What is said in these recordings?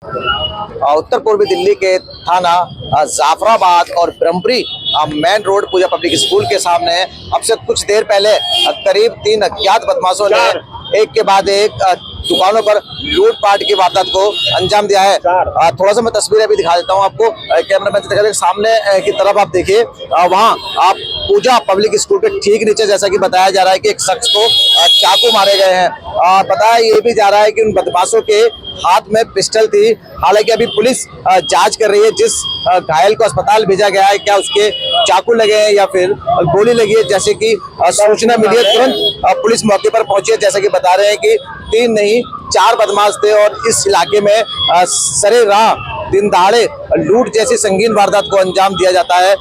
उत्तर पूर्वी दिल्ली के थाना जाफराबाद और ब्रह्मपुरी मेन रोड पूजा पब्लिक स्कूल के सामने अब से कुछ देर पहले करीब 3 अज्ञात बदमाशों ने एक के बाद एक दुकानों पर लूटपाट की वारदात को अंजाम दिया है। थोड़ा सा मैं तस्वीरें भी दिखा देता हूं आपको, कैमरा मैन से दिखा, सामने की तरफ आप देखिए, वहां आप पूजा पब्लिक स्कूल के ठीक नीचे जैसा कि बताया जा रहा है कि एक शख्स को चाकू मारे गए हैं। बताया ये भी जा रहा है कि उन बदमाशों के हाथ में पिस्टल थी। हालांकि अभी पुलिस जांच कर रही है। जिस घायल को अस्पताल भेजा गया है, क्या उसके चाकू लगे हैं या फिर गोली लगी है, जैसे कि सूचना मिली है तुरंत पुलिस मौके पर पहुंची है। जैसे कि बता रहे हैं कि 3 नहीं 4 बदमाश थे और इस इलाके में सरेराह दिन दहाड़े लूट जैसी संगीन वारदात को अंजाम दिया जाता है।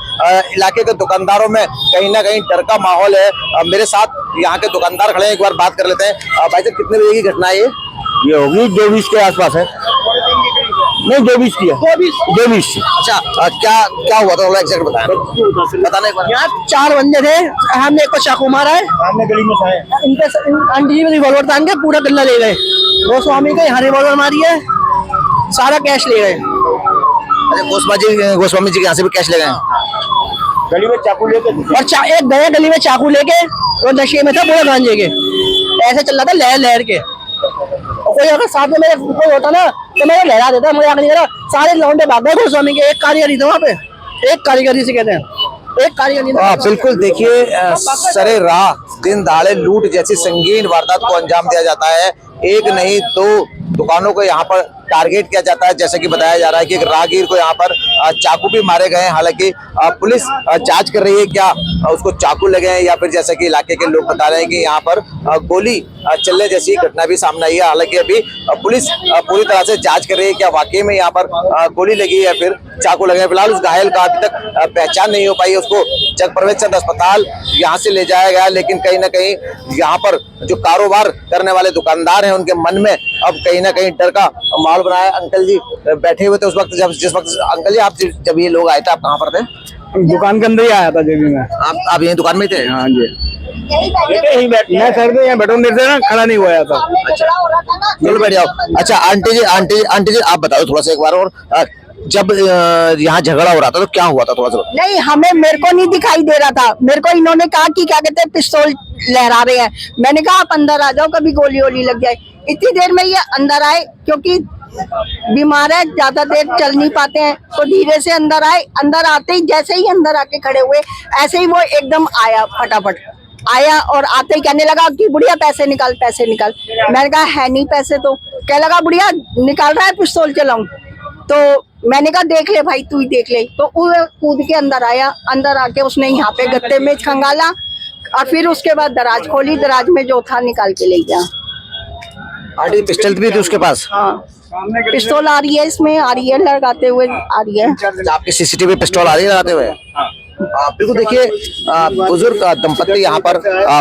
इलाके के दुकानदारों में कहीं ना कहीं डर का माहौल है। मेरे साथ यहाँ के दुकानदार खड़े हैं, एक बार बात कर लेते हैं। भाई साहब, कितने बजे की घटना है ये होगी? 24 के आसपास है। नहीं, 24 की है। 24। अच्छा, क्या हुआ था एग्जैक्ट बताना एक बार। यहाँ 4 बंदे थे, हमने एक को चाकू मारा है, सामने गली में है। इनके आंटी में रिवॉल्वर तान के पूरा गल्ला ले गए। गोस्वामी का यहाँ रिवॉल्वर मारी है, सारा कैश ले गए। अच्छा, गोस्वामी जी के यहाँ से भी कैश ले गए। गली में चाकू लेके और एक गया गली में चाकू लेके, वो नशे में था पूरा गांजे के, ऐसे चल रहा था लहर लहर के। और कोई अगर साथ में मेरे कोई होता ना तो मैं लहरा देता, मुझे आगे नहीं करा। सारे लौंडे भाग गए गोस्वामी के। एक कारीगरी था वहाँ पे, एक कारीगरी से कहते हैं, एक कारीगरी। बिल्कुल, देखिए सरेराह दिन दहाड़े लूट जैसी संगीन वारदात को अंजाम दिया जाता है। एक नहीं 2 दुकानों को यहाँ पर टारगेट किया जाता है। जैसे कि बताया जा रहा है कि एक राहगीर को यहाँ पर चाकू भी मारे गए हैं। हालांकि पुलिस जांच कर रही है क्या उसको चाकू लगे हैं या फिर जैसे कि इलाके के लोग बता रहे हैं कि यहाँ पर गोली चलने जैसी घटना भी सामने आई है। हालांकि अभी पुलिस पूरी तरह से जांच कर रही है क्या वाकई में यहाँ पर गोली लगी है या फिर चाकू लगे हैं। फिलहाल उस घायल का अभी तक पहचान नहीं हो पाई है। उसको जगप्रवेश चंद अस्पताल यहाँ से ले जाया गया, लेकिन कहीं ना कहीं यहाँ पर जो कारोबार करने वाले दुकानदार हैं उनके मन में अब कहीं ना कहीं डर का माहौल बनाया। अंकल जी बैठे हुए थे उस वक्त, जिस वक्त अंकल जी आप जब ये लोग आए थे, आप कहाँ पर थे? दुकान के अंदर ही आया था जब मैं। आप यही दुकान में थे? हाँ जी, मैं सर पे यहाँ बैठो देर से ना खड़ा नहीं हुआ था। चलो बैठ जाओ। अच्छा आंटी जी आप बताओ थोड़ा सा एक बार और, जब यहाँ झगड़ा हो रहा था तो क्या हुआ था? थोड़ा सा नहीं, मेरे को नहीं दिखाई दे रहा था। मेरे को इन्होंने कहा कि क्या कहते हैं पिस्तौल लहरा रहे हैं। मैंने कहा आप अंदर आ जाओ, कभी गोली वोली लग जाए। इतनी देर में ये अंदर आए, क्योंकि बीमार है, ज्यादा देर चल नहीं पाते हैं, तो धीरे से अंदर आए। अंदर आते ही जैसे ही अंदर आके खड़े हुए, ऐसे ही वो एकदम आया, फटाफट आया और आते ही कहने लगा कि बुढ़िया पैसे निकाल, पैसे निकाल। मैंने कहा है नहीं पैसे, तो कह लगा बुढ़िया निकाल रहा है पिस्तौल चलाऊं। तो मैंने कहा देख ले भाई, तू ही देख ले। तो वो कूद के अंदर आया, अंदर आके उसने यहाँ पे गत्ते में खंगाला और फिर उसके बाद दराज खोली, दराज में जो था निकाल के ले गया। आंटी पिस्टल भी थी उसके पास? हाँ, पिस्तौल आ रही है, इसमें आ रही है, लगाते हुए आ रही है। आपकी सीसीटीवी पिस्तौल आ रही है लगाते हुए? बिल्कुल, देखिए बुजुर्ग दंपत्ति यहाँ पर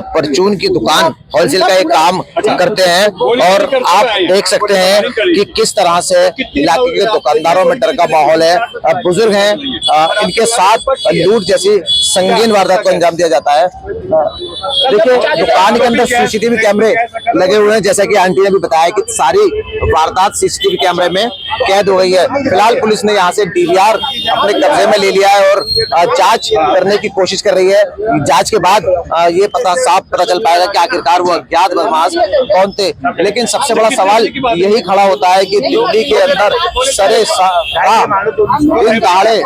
परचून की दुकान होलसेल का एक काम करते हैं और आप देख सकते हैं कि किस तरह से इलाके के दुकानदारों में डर का माहौल है। बुजुर्ग हैं, इनके साथ लूट जैसी संगीन वारदात को अंजाम दिया जाता है। देखिए दुकान के अंदर सीसीटीवी कैमरे लगे हुए हैं। जैसा कि आंटी ने भी बताया कि सारी वारदात सीसीटीवी कैमरे में कैद हो गई है। फिलहाल पुलिस ने यहाँ से डीवीआर अपने कब्जे में ले लिया है और जांच करने की कोशिश कर रही है। जांच के बाद ये साफ पता चल पाएगा कि आखिरकार वो अज्ञात बदमाश कौन थे। लेकिन सबसे बड़ा सवाल यही खड़ा होता है कि दिल्ली के अंदर दिन दहाड़े,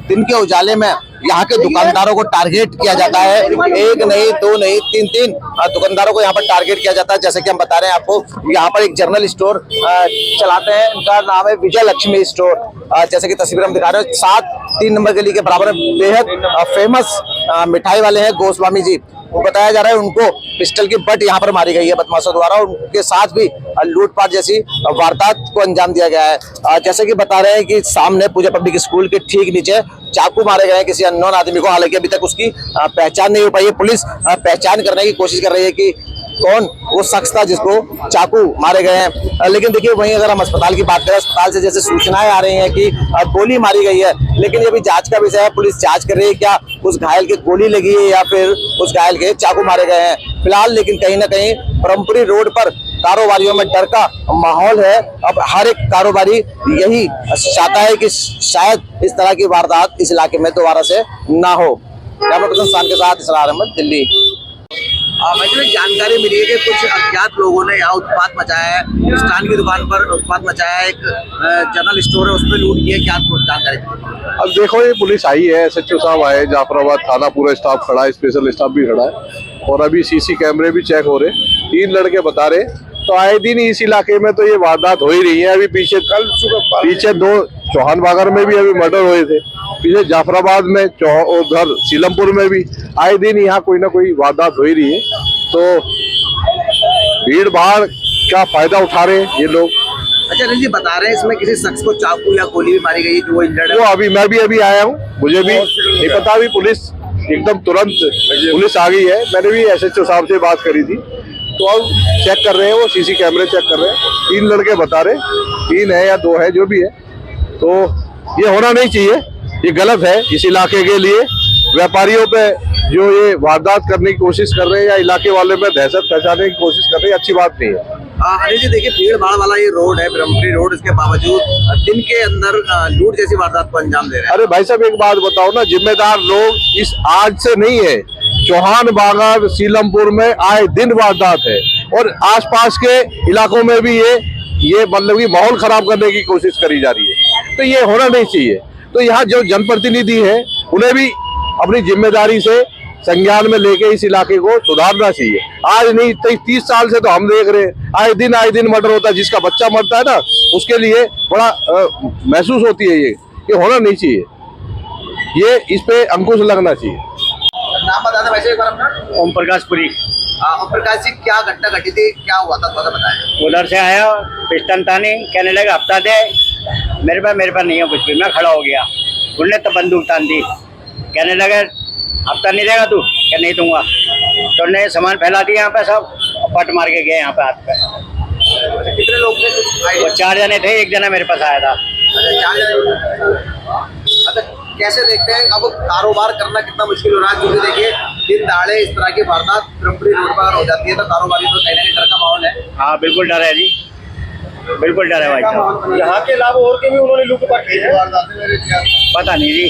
दिन के उजाले में यहाँ के दुकानदारों को टारगेट किया जाता है। 1 नहीं 2 नहीं 3 दुकानदारों को यहाँ पर टारगेट किया जाता है। जैसे कि हम बता रहे हैं आपको, यहाँ पर एक जनरल स्टोर चलाते हैं, इनका नाम है विजय लक्ष्मी स्टोर। जैसे कि तस्वीर हम दिखा रहे हैं, 3 नंबर गली के बराबर में बेहद फेमस मिठाई वाले हैं गोस्वामी जी। वो बताया जा रहा है उनको पिस्टल की बट यहाँ पर मारी गई है बदमाशों द्वारा। उनके साथ भी लूटपाट जैसी वारदात को अंजाम दिया गया है। जैसे कि बता रहे हैं कि सामने पूजा पब्लिक स्कूल के ठीक नीचे चाकू मारे गए हैं किसी अननोन आदमी को। हालांकि अभी तक उसकी पहचान नहीं हो पाई है। पुलिस पहचान करने की कोशिश कर रही है कि कौन वो शख्स था जिसको चाकू मारे गए हैं। लेकिन देखिए वहीं अगर हम अस्पताल की बात करें, अस्पताल से जैसे सूचनाएं आ रही हैं कि गोली मारी गई है, लेकिन ये भी जांच का विषय है। पुलिस जांच कर रही है क्या उस घायल के गोली लगी है या फिर उस घायल के चाकू मारे गए हैं। फिलहाल लेकिन कहीं ना कहीं ब्रह्मपुरी रोड पर कारोबारियों में डर का माहौल है। अब हर एक कारोबारी यही चाहता है कि शायद इस तरह की वारदात इस इलाके में दोबारा से ना हो। कैमरा पर्सन शान के साथ इसरार अहमद, दिल्ली। मुझे जानकारी मिली है कि कुछ अज्ञात लोगों ने यहाँ उत्पात मचाया है, मिष्ठान की दुकान पर उत्पात मचाया है, एक जनरल स्टोर है उसमें लूट की है, क्या जानकारी? अब देखो ये पुलिस आई है, SHO साहब आए, जाफराबाद थाना पूरा स्टाफ खड़ा है, स्पेशल स्टाफ भी खड़ा है और अभी CC कैमरे भी चेक हो रहे, 3 लड़के बता रहे। तो आए दिन इस इलाके में तो ये वारदात हो ही रही है। अभी पीछे 2 चौहान बागर में भी अभी मर्डर हुए थे, पीछे जाफराबाद में, उधर सीलमपुर में भी आए दिन यहाँ कोई ना कोई वारदात हो ही रही है। तो भीड़ भाड़ का फायदा उठा रहे हैं ये लोग। अच्छा अनिल जी बता रहे हैं इसमें किसी शख्स को चाकू या गोली भी मारी गई है जो वो इंजर्ड है। वो अभी मैं भी आया हूँ, मुझे भी नहीं पता। अभी पुलिस एकदम तुरंत पुलिस आ गई है। मैंने भी SHO साहब से बात करी थी, तो अब चेक कर रहे हैं, वो CC कैमरे चेक कर रहे हैं। 3 लड़के बता रहे, 3 है या 2 है, जो भी है। तो ये होना नहीं चाहिए, ये गलत है इस इलाके के लिए। व्यापारियों पे जो ये वारदात करने की कोशिश कर रहे हैं या इलाके वाले में दहशत फैलाने की कोशिश कर रहे हैं, अच्छी बात नहीं है। अनिल जी देखिए भीड़ भाड़ वाला ये रोड है ब्रह्मपुरी रोड, इसके बावजूद दिन के अंदर लूट जैसी वारदात को अंजाम दे रहे हैं। अरे भाई साहब एक बात बताओ ना, जिम्मेदार लोग इस आज से नहीं है, चौहान बागर सीलमपुर में आए दिन वारदात है और आसपास के इलाकों में भी ये मतलब कि माहौल खराब करने की कोशिश करी जा रही है। तो ये होना नहीं चाहिए। तो यहाँ जो जनप्रतिनिधि है उन्हें भी अपनी जिम्मेदारी से संज्ञान में लेके इस इलाके को सुधारना चाहिए। आज नहीं 30 साल से तो हम देख रहे हैं, आए दिन मर्डर होता है। जिसका बच्चा मरता है ना, उसके लिए बड़ा महसूस होती है। ये होना नहीं चाहिए, ये इस पे अंकुश लगना चाहिए। नाम बता दें वैसे एक बार अपना। ओम प्रकाश पुरी। ओम प्रकाश जी क्या घटना घटी थी, क्या हुआ था थोड़ा बताएं। उधर से आया, पिस्टन तानी, कहने लगा हफ्ता दे। मेरे पास नहीं है कुछ भी। मैं खड़ा हो गया, उनने तो बंदूक तान दी, कहने लगे हफ्ता नहीं देगा तू, क्या नहीं दूंगा। तो उन्होंने सामान फैला दिया यहाँ पे, सब पट मार के गए यहाँ पे हाथ पे। कितने लोग थे? वो 4 जने थे, 1 जना मेरे पास आया था। अच्छा 4 जने। अच्छा कैसे देखते हैं अब कारोबार करना कितना मुश्किल हो रहा है, क्योंकि देखिए दिन दहाड़े इस तरह की वारदात ब्रह्मपुरी रोड पर हो जाती है, तो कारोबारी तो कहीं ना कहीं डर का माहौल है। हाँ बिल्कुल डर है जी, बिल्कुल डर है भाई साहब। यहाँ के अलावा और कहीं उन्होंने लूटपाट की है? पता नहीं जी।